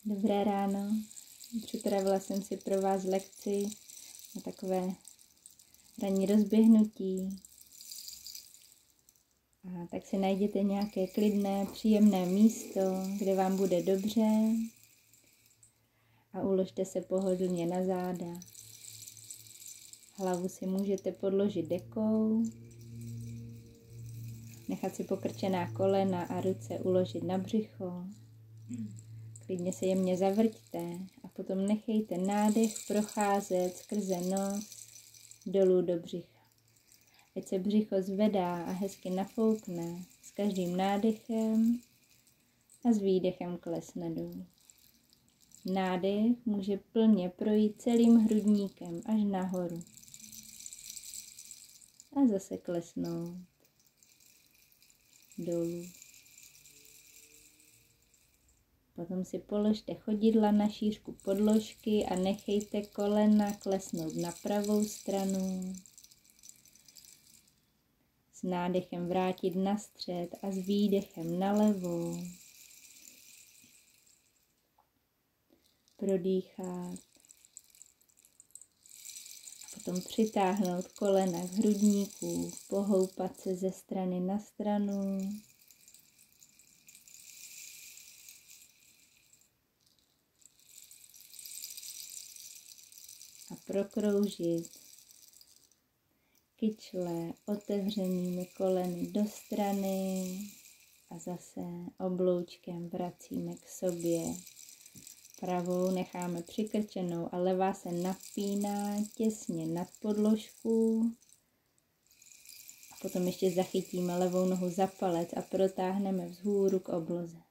Dobré ráno. Připravila jsem si pro vás lekci na takové ranní rozběhnutí. A tak si najděte nějaké klidné, příjemné místo, kde vám bude dobře a uložte se pohodlně na záda. Hlavu si můžete podložit dekou, nechat si pokrčená kolena a ruce uložit na břicho. Klidně se jemně zavrťte a potom nechejte nádech procházet skrze nos dolů do břicha. Ať se břicho zvedá a hezky nafoukne s každým nádechem a s výdechem klesne dolů. Nádech může plně projít celým hrudníkem až nahoru a zase klesnout dolů. Potom si položte chodidla na šířku podložky a nechejte kolena klesnout na pravou stranu. S nádechem vrátit na střed a s výdechem na levou. Prodýchat. A potom přitáhnout kolena k hrudníku, pohoupat se ze strany na stranu. A prokroužit kyčle otevřenými koleny do strany a zase obloučkem vracíme k sobě. Pravou necháme přikrčenou a levá se napíná těsně nad podložku. A potom ještě zachytíme levou nohu za palec a protáhneme vzhůru k obloze.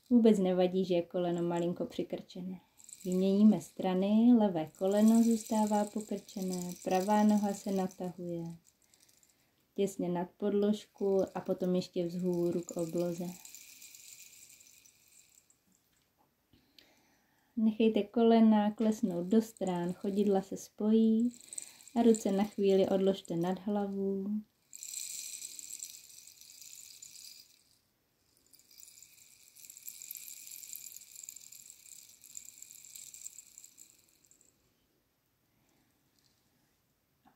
Vůbec nevadí, že je koleno malinko přikrčené. Vyměníme strany, levé koleno zůstává pokrčené, pravá noha se natahuje těsně nad podložku a potom ještě vzhůru k obloze. Nechejte kolena klesnout do stran, chodidla se spojí a ruce na chvíli odložte nad hlavu.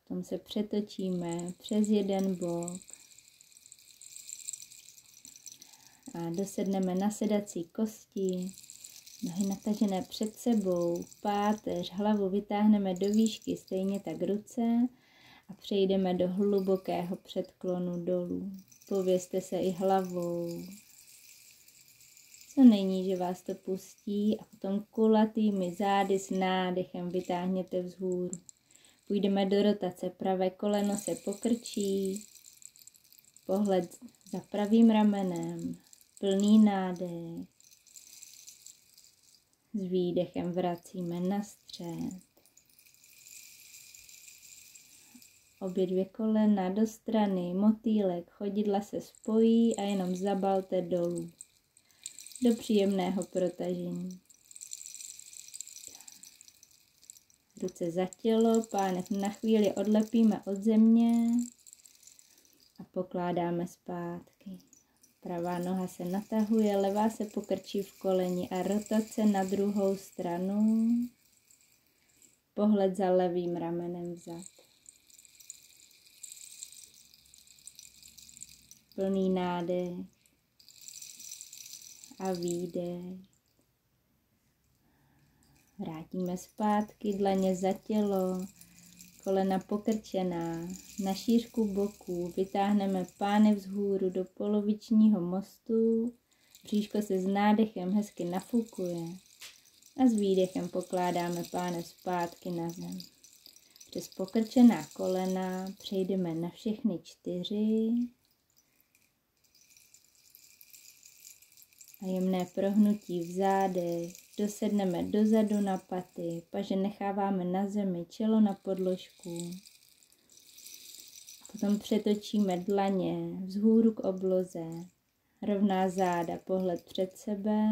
Potom se přetočíme přes jeden bok a dosedneme na sedací kosti, nohy natažené před sebou, páteř, hlavu vytáhneme do výšky, stejně tak ruce a přejdeme do hlubokého předklonu dolů. Povězte se i hlavou. Co nejníže vás to pustí a potom kulatými zády s nádechem vytáhněte vzhůru. Půjdeme do rotace, pravé koleno se pokrčí, pohled za pravým ramenem, plný nádech. S výdechem vracíme na střed. Obě dvě kolena do strany, motýlek, chodidla se spojí a jenom zabalte dolů. Do příjemného protažení. Ruce za tělo, pánev na chvíli odlepíme od země a pokládáme zpátky. Pravá noha se natahuje, levá se pokrčí v koleni a rotace na druhou stranu. Pohled za levým ramenem vzad. Plný nádech a výdech. Vrátíme zpátky, dlaně za tělo, kolena pokrčená, na šířku boků, vytáhneme pánev vzhůru do polovičního mostu, bříško se s nádechem hezky nafukuje a s výdechem pokládáme pánev zpátky na zem. Přes pokrčená kolena přejdeme na všechny 4 a jemné prohnutí v zádech. Dosedneme dozadu na paty, paže necháváme na zemi, čelo na podložku. Potom přetočíme dlaně vzhůru k obloze, rovná záda, pohled před sebe.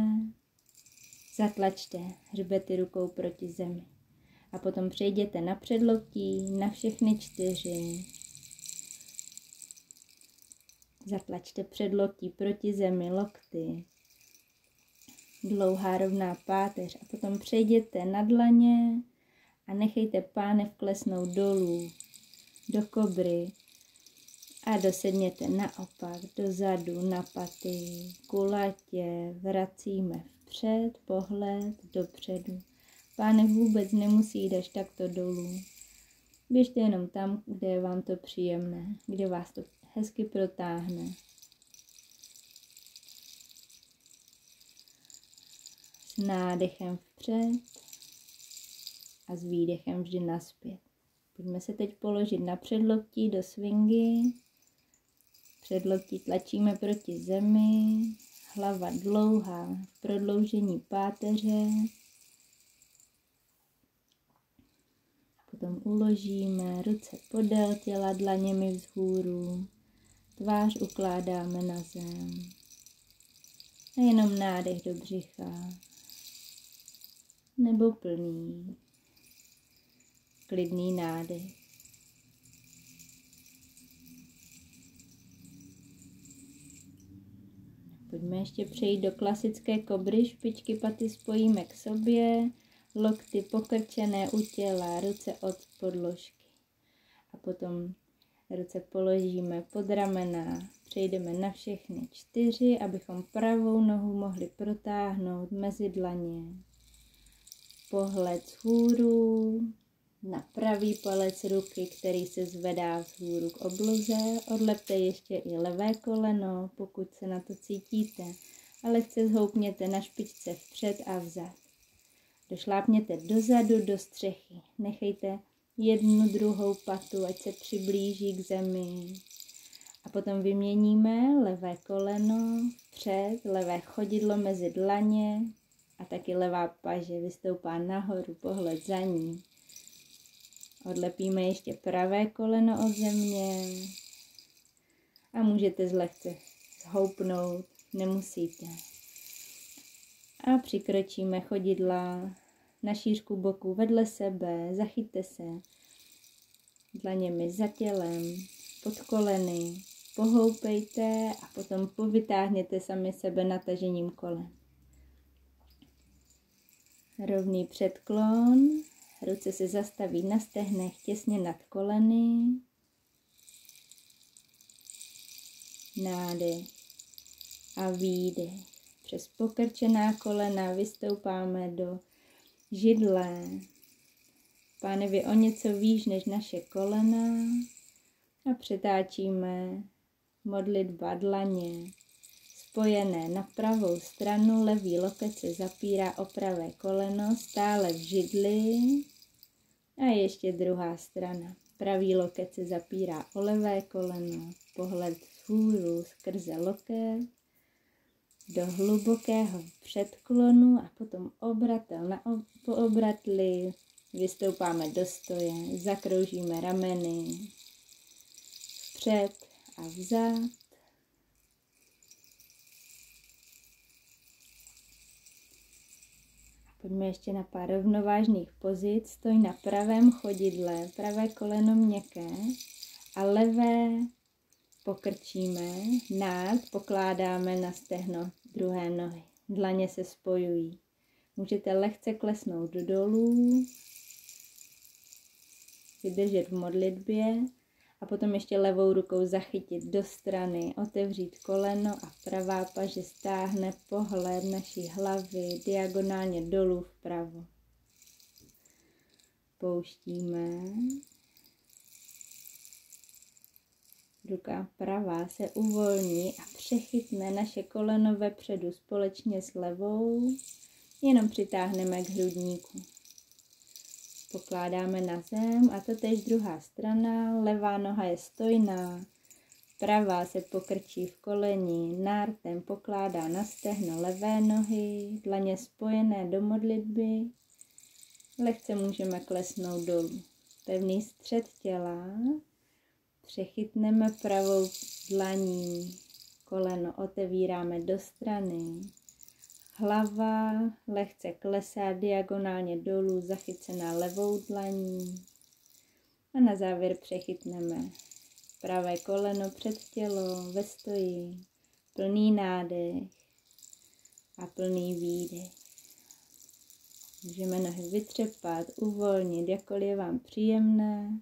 Zatlačte hřbety rukou proti zemi. A potom přejděte na předloktí, na všechny 4. Zatlačte předloktí proti zemi, lokty. dlouhá rovná páteř a potom přejděte na dlaně a nechejte pánev klesnout dolů, do kobry a dosedněte naopak, dozadu, na paty, kulatě, vracíme vpřed, pohled, dopředu. Pánev vůbec nemusí jít až takto dolů. Běžte jenom tam, kde je vám to příjemné, kde vás to hezky protáhne. S nádechem vpřed a s výdechem vždy nazpět. Pojďme se teď položit na předloktí do swingy. Předloktí tlačíme proti zemi, hlava dlouhá v prodloužení páteře. Potom uložíme ruce podél těla, dlaněmi vzhůru, tvář ukládáme na zem. A jenom nádech do břicha, nebo plný, klidný nádech. Pojďme ještě přejít do klasické kobry, špičky paty spojíme k sobě, lokty pokrčené u těla, ruce od podložky. A potom ruce položíme pod ramena, přejdeme na všechny 4, abychom pravou nohu mohli protáhnout mezi dlaně. Pohled vzhůru na pravý palec ruky, který se zvedá vzhůru k obloze. Odlepte ještě i levé koleno, pokud se na to cítíte, ale lehce zhoupněte na špičce vpřed a vzad. Došlápněte dozadu do střechy. Nechejte jednu druhou patu, ať se přiblíží k zemi. A potom vyměníme levé koleno vpřed, levé chodidlo mezi dlaně a taky levá paže vystoupá nahoru, pohled za ní. Odlepíme ještě pravé koleno od země a můžete zlehce zhoupnout, nemusíte. A přikročíme chodidla na šířku boku vedle sebe, zachyťte se dlaněmi za tělem, pod koleny, pohoupejte a potom povytáhněte sami sebe natažením kolen. Rovný předklon, ruce se zastaví na stehnech těsně nad koleny. Nádech a výdech. Přes pokrčená kolena vystoupáme do židle. Pánev je o něco výš než naše kolena a přetáčíme modlitba dlaně. Spojené na pravou stranu, levý loket se zapírá o pravé koleno, stále v židli. A ještě druhá strana. Pravý loket se zapírá o levé koleno, pohled vzhůru skrze loket do hlubokého předklonu a potom obratel po obratli vystoupáme do stoje, zakroužíme rameny vpřed a vzad. Pojďme ještě na pár rovnovážných pozic. Stoj na pravém chodidle, pravé koleno měkké a levé pokrčíme, nád pokládáme na stehno druhé nohy. Dlaně se spojují. Můžete lehce klesnout dolů, vydržet v modlitbě a potom ještě levou rukou zachytit do strany, otevřít koleno a pravá paže stáhne pohled naší hlavy diagonálně dolů vpravo. Pouštíme. Ruka pravá se uvolní a přechytne naše koleno vepředu společně s levou. Jenom přitáhneme k hrudníku. Pokládáme na zem a totéž druhá strana. Levá noha je stojná, pravá se pokrčí v koleni, nártem pokládá na stehno levé nohy, dlaně spojené do modlitby. Lehce můžeme klesnout dolů. Pevný střed těla. Přechytneme pravou dlaní, koleno otevíráme do strany. Hlava lehce klesá diagonálně dolů, zachycená levou dlaní. A na závěr přechytneme pravé koleno před tělo ve stoji, plný nádech a plný výdech. Můžeme nohy vytřepat, uvolnit, jakkoliv je vám příjemné.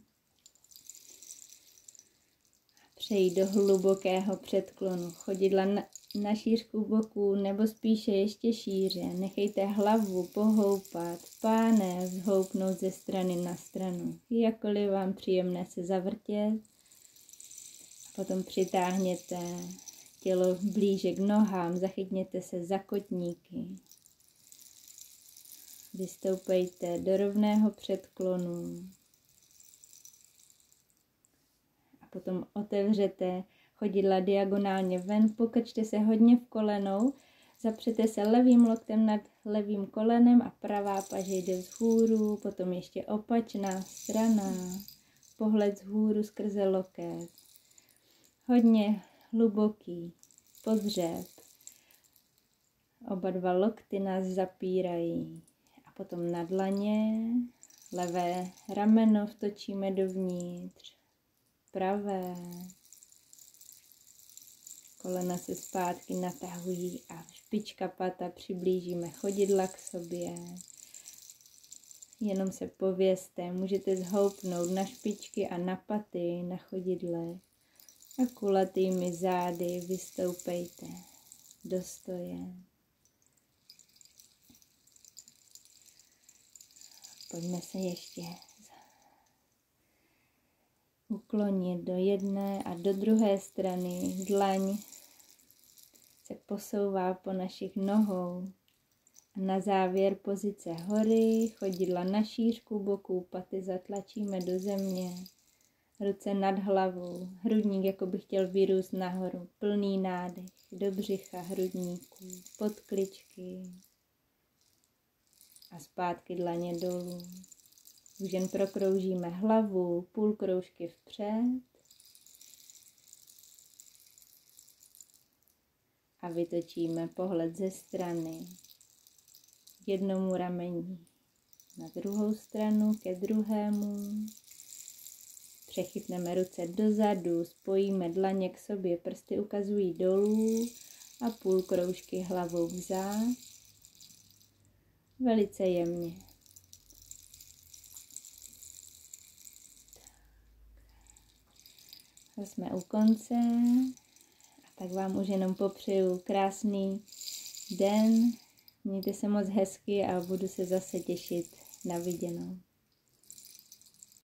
Přejít do hlubokého předklonu, chodidla na šířku boků nebo spíše ještě šíře. Nechejte hlavu pohoupat, pánev zhoupnout ze strany na stranu. Jakkoliv vám příjemné se zavrtět. Potom přitáhněte tělo blíže k nohám, zachytněte se za kotníky. Vystoupejte do rovného předklonu. A potom otevřete chodidla diagonálně ven, pokrčte se hodně v kolenou, zapřete se levým loktem nad levým kolenem a pravá paže jde vzhůru, potom ještě opačná strana, pohled vzhůru skrze loket. Hodně hluboký podřep, oba dva lokty nás zapírají. A potom na dlaně, levé rameno vtočíme dovnitř, pravé. Kolena se zpátky natahují a špička pata přiblížíme chodidla k sobě. Jenom se povězte, můžete zhoupnout na špičky a na paty, na chodidle. A kulatými zády vystoupejte do stoje. Pojďme se ještě uklonit do jedné a do druhé strany. Dlaň se posouvá po našich nohou. A na závěr pozice hory, chodidla na šířku boků, paty zatlačíme do země. Ruce nad hlavou, hrudník jako by chtěl vyrůst nahoru, plný nádech, do břicha hrudníků, pod kličky a zpátky dlaně dolů. Už jen prokroužíme hlavu, půl kroužky vpřed a vytočíme pohled ze strany k jednomu rameni na druhou stranu, ke druhému. Přechytneme ruce dozadu, spojíme dlaně k sobě, prsty ukazují dolů a půl kroužky hlavou vzad. Velice jemně. Jsme u konce a tak vám už jenom popřeju krásný den. Mějte se moc hezky a budu se zase těšit na viděnou.